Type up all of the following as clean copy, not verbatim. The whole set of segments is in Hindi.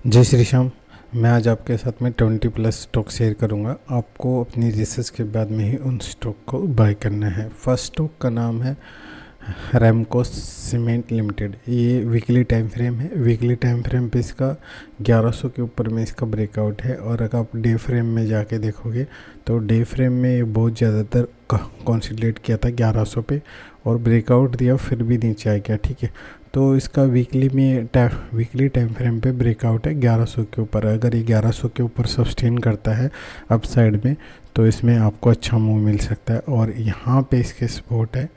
जय श्री श्याम। मैं आज आपके साथ में 20+ स्टॉक शेयर करूंगा। आपको अपनी रिसर्च के बाद में ही उन स्टॉक को बाय करना है। फर्स्ट स्टॉक का नाम है रैमको सीमेंट लिमिटेड। ये वीकली टाइम फ्रेम है। वीकली टाइम फ्रेम पे इसका 1100 के ऊपर में इसका ब्रेकआउट है। और अगर आप डे फ्रेम में जाके देखोगे तो डे फ्रेम में ये बहुत ज़्यादातर कॉन्संट्रेट किया था 1100 पे और ब्रेकआउट दिया, फिर भी नीचे आ गया। ठीक है, तो इसका वीकली टाइम फ्रेम पे ब्रेकआउट है 1100 के ऊपर। अगर ये 1100 के ऊपर सस्टेन करता है अप साइड में तो इसमें आपको अच्छा मूव मिल सकता है। और यहाँ पे इसके सपोर्ट है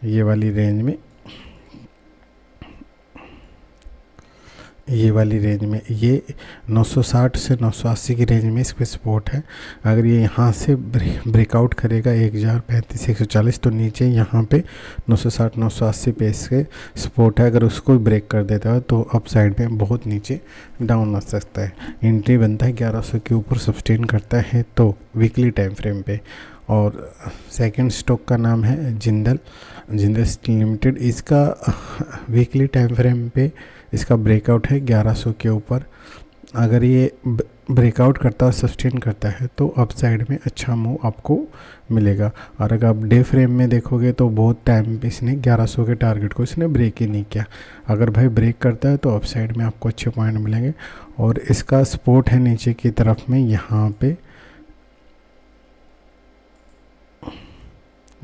ये वाली रेंज में, ये 960 से 980 की रेंज में इस पर सपोर्ट है। अगर ये यहाँ से ब्रेकआउट करेगा 1035 140 तो नीचे यहाँ पे 960 980 पे इसके सपोर्ट है। अगर उसको ब्रेक कर देता है तो अप साइड में बहुत नीचे डाउन आ सकता है। एंट्री बनता है 1100 के ऊपर सस्टेन करता है तो वीकली टाइम फ्रेम पे। और सेकंड स्टॉक का नाम है जिंदल स्टील लिमिटेड। इसका वीकली टाइम फ्रेम पे इसका ब्रेकआउट है 1100 के ऊपर। अगर ये ब्रेकआउट करता है सस्टेन करता है तो अप साइड में अच्छा मूव आपको मिलेगा। और अगर आप डे फ्रेम में देखोगे तो बहुत टाइम पे इसने 1100 के टारगेट को इसने ब्रेक ही नहीं किया। अगर भाई ब्रेक करता है तो अप साइड में आपको अच्छे पॉइंट मिलेंगे। और इसका सपोर्ट है नीचे की तरफ में यहाँ पे,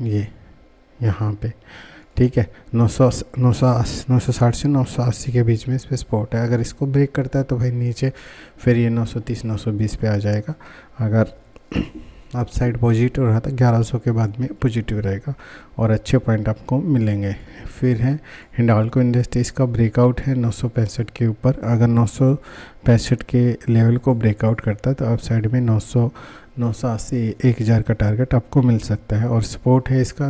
ये यहाँ पे। ठीक है, 960 से 980 के बीच में इस पर स्पॉट है। अगर इसको ब्रेक करता है तो भाई नीचे फिर ये 930 920 पे आ जाएगा। अगर अप साइड पॉजिटिव रहा तो 1100 के बाद में पॉजिटिव रहेगा और अच्छे पॉइंट आपको मिलेंगे। फिर है हिंडाल्को इंडस्ट्रीज का ब्रेकआउट है 965 के ऊपर। अगर 965 के लेवल को ब्रेकआउट करता है तो अप साइड में 980 1000 का टारगेट आपको मिल सकता है। और सपोर्ट है इसका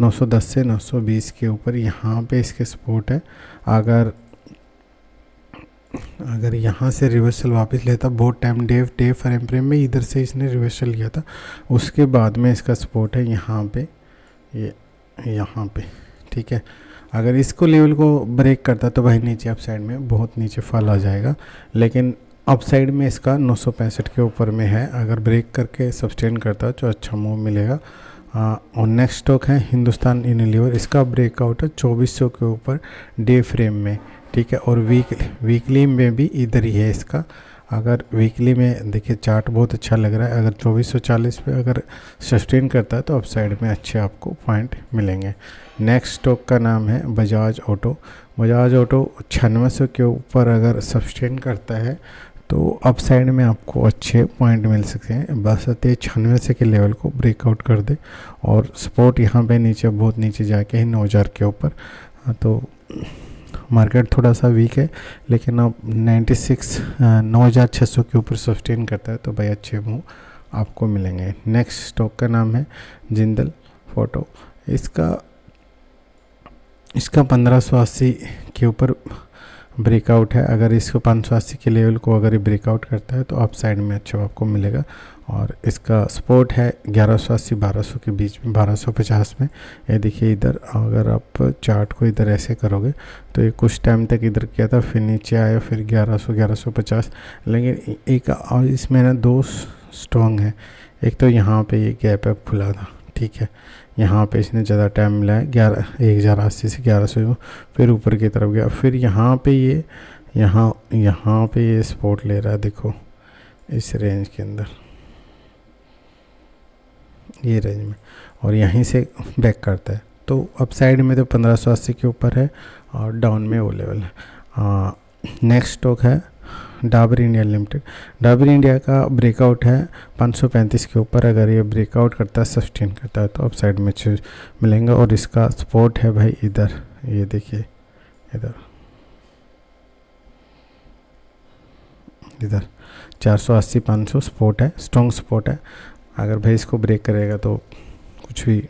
910 से 920 के ऊपर, यहाँ पे इसके सपोर्ट है। अगर यहाँ से रिवर्सल वापस लेता, बहुत टाइम डे फ्रेम में इधर से इसने रिवर्सल लिया था, उसके बाद में इसका सपोर्ट है यहाँ पे, ये यहाँ पे। ठीक है, अगर इसको लेवल को ब्रेक करता तो भाई नीचे अप साइड में बहुत नीचे फॉल आ जाएगा। लेकिन अप साइड में इसका 965 के ऊपर में है। अगर ब्रेक करके सस्टेन करता है तो अच्छा मूव मिलेगा। और नेक्स्ट स्टॉक है हिंदुस्तान यूनिलीवर। इसका ब्रेकआउट है 2400 के ऊपर डे फ्रेम में। ठीक है, और वीकली में भी इधर ही है इसका। अगर वीकली में देखिए चार्ट बहुत अच्छा लग रहा है। अगर 2440 पे अगर सस्टेन करता है तो अप साइड में अच्छे आपको पॉइंट मिलेंगे। नेक्स्ट स्टॉक का नाम है बजाज ऑटो 9600 के ऊपर अगर सस्टेन करता है तो अप साइड में आपको अच्छे पॉइंट मिल सकते हैं। बस 96 के लेवल को ब्रेकआउट कर दे और सपोर्ट यहाँ पे नीचे बहुत नीचे जाके है 9000 के ऊपर। तो मार्केट थोड़ा सा वीक है, लेकिन अब 96,600 के ऊपर सस्टेन करता है तो भाई अच्छे मूव आपको मिलेंगे। नेक्स्ट स्टॉक का नाम है जिंदल फोटो। इसका 1580 के ऊपर ब्रेकआउट है। अगर इसको 580 के लेवल को अगर ये ब्रेकआउट करता है तो अप साइड में अच्छा आपको मिलेगा। और इसका सपोर्ट है 1180 1200 के बीच में, 1250 में। ये देखिए इधर, अगर आप चार्ट को इधर ऐसे करोगे तो ये कुछ टाइम तक इधर किया था, फिर नीचे आया, फिर 1100 1150। लेकिन एक और इसमें ना दो स्ट्रॉन्ग है। एक तो यहाँ पे ये गैप अप खुला था, ठीक है, यहाँ पे इसने ज़्यादा टाइम मिला है 1080 से 1100, फिर ऊपर की तरफ गया, फिर यहाँ पे ये यहाँ पे ये सपोर्ट ले रहा है। देखो इस रेंज के अंदर, ये रेंज में, और यहीं से बैक करता है तो अप साइड में तो 1580 के ऊपर है और डाउन में वो लेवल है। नेक्स्ट स्टॉक है Dabur India limited. Dabur India का ब्रेकआउट है 535 के ऊपर। अगर ये ब्रेकआउट करता है सस्टेन करता है तो अप साइड में मिलेंगे। और इसका सपोर्ट है भाई इधर, ये देखिए इधर 480 500 सपोर्ट है, स्ट्रॉन्ग सपोर्ट है। अगर भाई इसको ब्रेक करेगा तो कुछ भी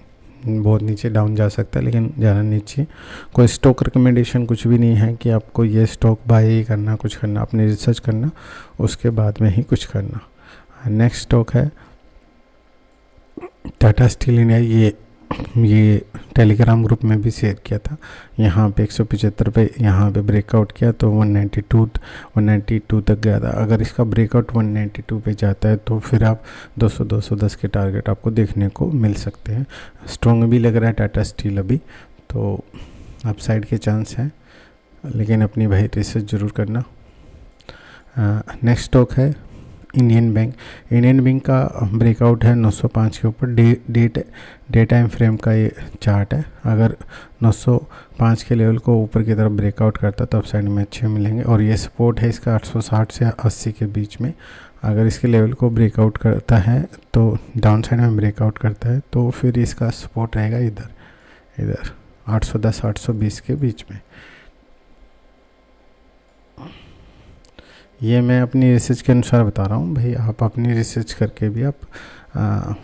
बहुत नीचे डाउन जा सकता है, लेकिन ज़्यादा नीचे कोई स्टॉक रिकमेंडेशन कुछ भी नहीं है कि आपको ये स्टॉक बाय ही करना, कुछ करना, अपनी रिसर्च करना, उसके बाद में ही कुछ करना। नेक्स्ट स्टॉक है टाटा स्टील इंडिया। ये ये टेलीग्राम ग्रुप में भी शेयर किया था। यहाँ पे 175 पे यहाँ पे ब्रेकआउट किया तो 192 तक गया था। अगर इसका ब्रेकआउट 192 पे जाता है तो फिर आप 210 के टारगेट आपको देखने को मिल सकते हैं। स्ट्रॉन्ग भी लग रहा है टाटा स्टील अभी, तो अपसाइड के चांस हैं, लेकिन अपनी भाई रिसर्च ज़रूर करना। नेक्स्ट स्टॉक है इंडियन बैंक। इंडियन बैंक का ब्रेकआउट है 905 के ऊपर। डे टाइम फ्रेम का ये चार्ट है। अगर 905 के लेवल को ऊपर की तरफ ब्रेकआउट करता है तो अपसाइड में अच्छे मिलेंगे, और ये सपोर्ट है इसका 860 से 80 के बीच में। अगर इसके लेवल को ब्रेकआउट करता है तो डाउन साइड में ब्रेकआउट करता है तो फिर इसका सपोर्ट रहेगा इधर 810 820 के बीच में। ये मैं अपनी रिसर्च के अनुसार बता रहा हूँ भाई, आप अपनी रिसर्च करके भी आप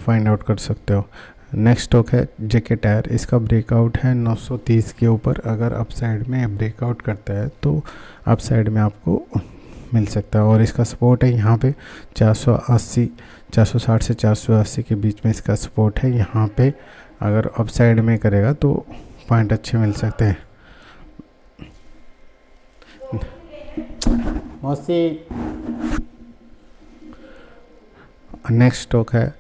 फाइंड आउट कर सकते हो। नेक्स्ट स्टॉक है जेके टायर। इसका ब्रेकआउट है 930 के ऊपर। अगर अपसाइड में ब्रेकआउट करता है तो अपसाइड में आपको मिल सकता है, और इसका सपोर्ट है यहाँ पे 460 से 480 के बीच में इसका सपोर्ट है। यहाँ पे अगर अपसाइड में करेगा तो पॉइंट अच्छे मिल सकते हैं। मौसी नेक्स्ट स्टॉक है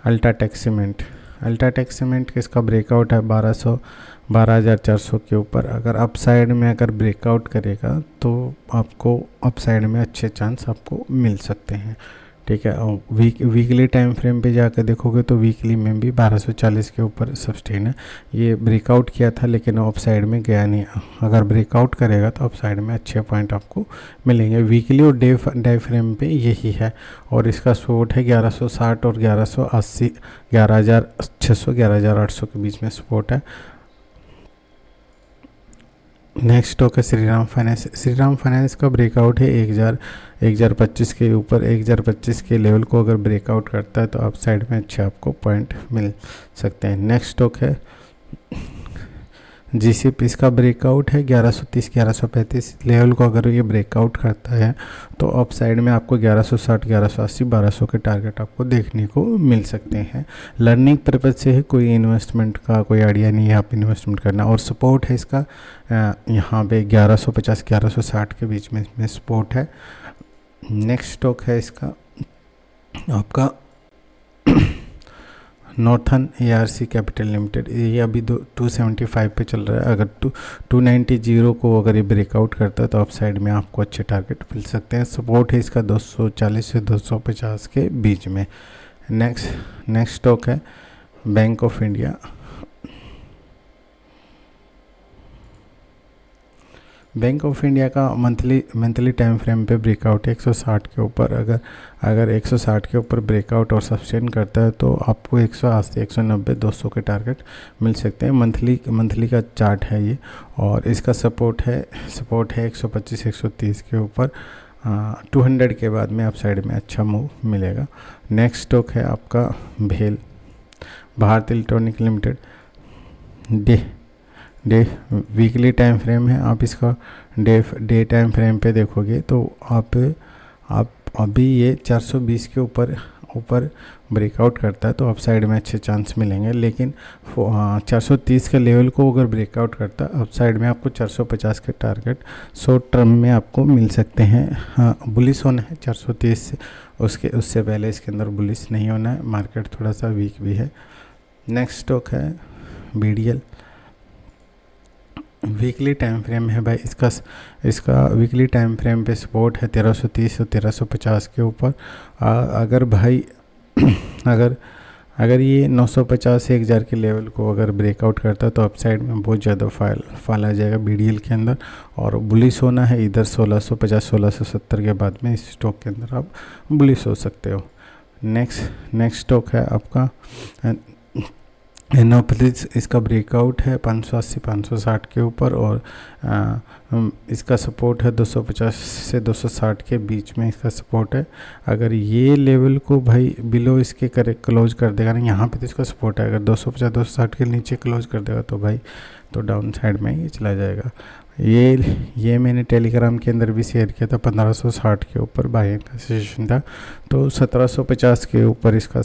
अल्ट्राटेक सीमेंट। अल्ट्राटेक सीमेंट किसका ब्रेकआउट है 12,400 के ऊपर। अगर अपसाइड में अगर ब्रेकआउट करेगा तो आपको अपसाइड में अच्छे चांस आपको मिल सकते हैं, ठीक है। और वीकली टाइम फ्रेम पे जाकर देखोगे तो वीकली में भी 1240 के ऊपर सस्टेन है। ये ब्रेकआउट किया था लेकिन ऑफ साइड में गया नहीं। अगर ब्रेकआउट करेगा तो ऑफ साइड में अच्छे पॉइंट आपको मिलेंगे। वीकली और डे फ्रेम पे यही है, और इसका सपोर्ट है 1160 और 1180, 11,600 11,800 के बीच में सपोर्ट है। नेक्स्ट स्टॉक है श्रीराम फाइनेंस। श्रीराम फाइनेंस का ब्रेकआउट है 1,025 के ऊपर। 1,025 के लेवल को अगर ब्रेकआउट करता है तो आप साइड में अच्छे आपको पॉइंट मिल सकते हैं। नेक्स्ट स्टॉक है जीसीप। इसका ब्रेकआउट है 1130 1135 लेवल को अगर ये ब्रेकआउट करता है तो अप साइड में आपको 1160 1180 1200 के टारगेट आपको देखने को मिल सकते हैं। लर्निंग पर्पज से है, कोई इन्वेस्टमेंट का कोई आइडिया नहीं है आप इन्वेस्टमेंट करना। और सपोर्ट है इसका यहाँ पे 1150 1160 के बीच में इसमें सपोर्ट है। नेक्स्ट स्टॉक है इसका आपका नॉर्थन ARC कैपिटल लिमिटेड। ये अभी 275 पे चल रहा है। अगर 290 को अगर ये ब्रेकआउट करता है तो अप साइड में आपको अच्छे टारगेट मिल सकते हैं। सपोर्ट है इसका 240 से 250 के बीच में। नेक्स्ट स्टॉक है bank of India. Bank of India का मंथली टाइम फ्रेम पे ब्रेकआउट है 160 के ऊपर। अगर 160 के ऊपर ब्रेकआउट और सस्टेन करता है तो आपको 180 190 200 के टारगेट मिल सकते हैं। मंथली का चार्ट है ये, और इसका सपोर्ट है 125 130 के ऊपर। 200 के बाद में आप साइड में अच्छा मूव मिलेगा। नेक्स्ट स्टॉक है आपका भेल, Bharat electronic limited. Day weekly time frame है। आप इसका डे टाइम फ्रेम पे देखोगे तो आप अभी ये 420 के ऊपर ब्रेकआउट करता है तो अप साइड में अच्छे चांस मिलेंगे। लेकिन 430 के लेवल को अगर ब्रेकआउट करता है अप साइड में आपको 450 के टारगेट शॉर्ट टर्म में आपको मिल सकते हैं। हाँ, बुलिश होना है 430 से, उससे पहले इसके अंदर बुलिश नहीं होना है। मार्केट थोड़ा सा वीक भी है। नेक्स्ट स्टॉक है BDL। वीकली टाइम फ्रेम है भाई, इसका वीकली टाइम फ्रेम पे सपोर्ट है 1330 और 1350 के ऊपर। अगर भाई अगर ये 950 से 1000 के लेवल को अगर ब्रेकआउट करता है तो अपसाइड में बहुत ज़्यादा फाल आ जाएगा BDL के अंदर, और बुलिश होना है इधर 1650 1670 के बाद में इस स्टॉक के अंदर आप बुलिश हो सकते हो। नेक्स्ट स्टॉक है आपका इनोप्लिस। इसका ब्रेकआउट है 580 560 के ऊपर, और इसका सपोर्ट है 250 से 260 के बीच में इसका सपोर्ट है। अगर ये लेवल को भाई बिलो इसके क्लोज कर देगा ना, यहाँ पे तो इसका सपोर्ट है। अगर 250 260 के नीचे क्लोज कर देगा तो भाई तो डाउन साइड में ये चला जाएगा। ये मैंने टेलीग्राम के अंदर भी शेयर किया था। 1560 के ऊपर बाइंग का सेशन था, तो 1750 के ऊपर इसका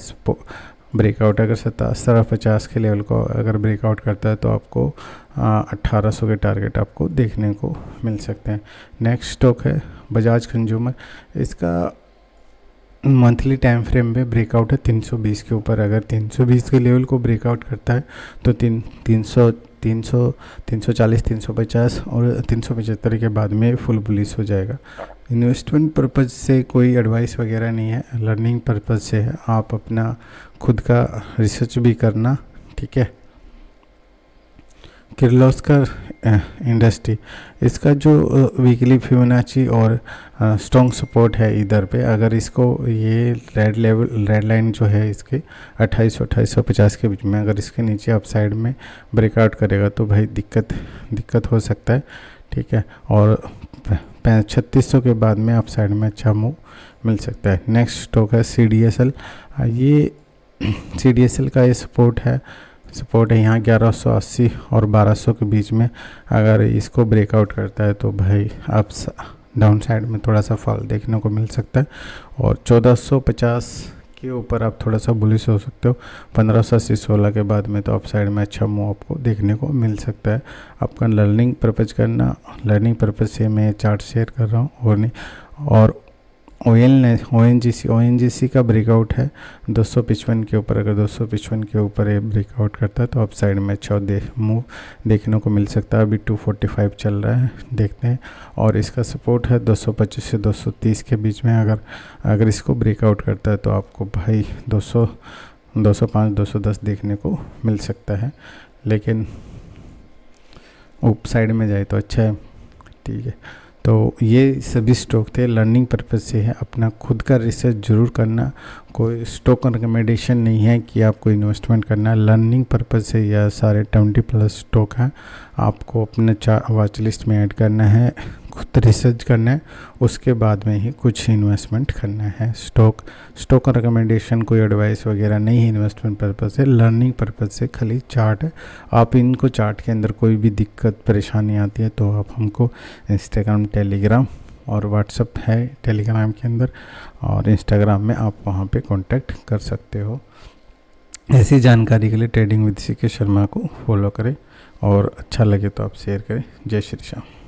ब्रेकआउट अगर 1750 के लेवल को अगर ब्रेकआउट करता है तो आपको 1800 के टारगेट आपको देखने को मिल सकते हैं। नेक्स्ट स्टॉक है बजाज कंज्यूमर। इसका मंथली टाइम फ्रेम में ब्रेकआउट है 320 के ऊपर। अगर 320 के लेवल को ब्रेकआउट करता है तो 340, 350 और 375 के बाद में फुल बुलिश हो जाएगा। इन्वेस्टमेंट पर्पज़ से कोई एडवाइस वगैरह नहीं है, लर्निंग पर्पज़ से है। आप अपना खुद का रिसर्च भी करना, ठीक है। किर्लोस्कर इंडस्ट्री, इसका जो वीकली फिबोनाची और स्ट्रॉन्ग सपोर्ट है इधर पे, अगर इसको ये रेड लाइन जो है इसके 2850 के बीच में, अगर इसके नीचे अपसाइड में ब्रेकआउट करेगा तो भाई दिक्कत हो सकता है, ठीक है। और 3600 के बाद में अपसाइड में अच्छा मूव मिल सकता है। नेक्स्ट स्टॉक है CDSL। ये CDSL का ये सपोर्ट है यहाँ 1180 और 1200 के बीच में। अगर इसको ब्रेकआउट करता है तो भाई आप डाउन साइड में थोड़ा सा फॉल देखने को मिल सकता है। और 1450 के ऊपर आप थोड़ा सा बुलिश हो सकते हो। 1580-16 के बाद में तो अप साइड में अच्छा मूव आपको देखने को मिल सकता है। आपका लर्निंग पर्पज़ से मैं चार्ट शेयर कर रहा हूँ और नहीं। और ONGC का ब्रेकआउट है 255 के ऊपर। अगर 255 के ऊपर ये ब्रेकआउट करता है तो अप साइड में अच्छा मूव देखने को मिल सकता है। अभी 245 चल रहा है, देखते हैं। और इसका सपोर्ट है 225 से 230 के बीच में। अगर इसको ब्रेकआउट करता है तो आपको भाई 205 210 देखने को मिल सकता है, लेकिन अप साइड में जाए तो अच्छा है, ठीक है। तो ये सभी स्टॉक थे, लर्निंग पर्पज़ से है। अपना खुद का रिसर्च ज़रूर करना, कोई स्टॉक रिकमेंडेशन नहीं है कि आपको इन्वेस्टमेंट करना है। लर्निंग पर्पज़ से यह सारे 20+ स्टॉक हैं, आपको अपने वॉच लिस्ट में ऐड करना है, खुद रिसर्च करना है, उसके बाद में ही कुछ इन्वेस्टमेंट करना है। स्टॉक का रिकमेंडेशन कोई एडवाइस वगैरह नहीं है इन्वेस्टमेंट पर्पज़ से, लर्निंग पर्पज़ से खाली चार्ट है। आप इनको चार्ट के अंदर कोई भी दिक्कत परेशानी आती है तो आप हमको इंस्टाग्राम, टेलीग्राम और व्हाट्सअप है टेलीग्राम के अंदर, और इंस्टाग्राम में आप वहाँ पे कांटेक्ट कर सकते हो। ऐसी जानकारी के लिए ट्रेडिंग विद CK शर्मा को फॉलो करें और अच्छा लगे तो आप शेयर करें। जय श्री श्याम।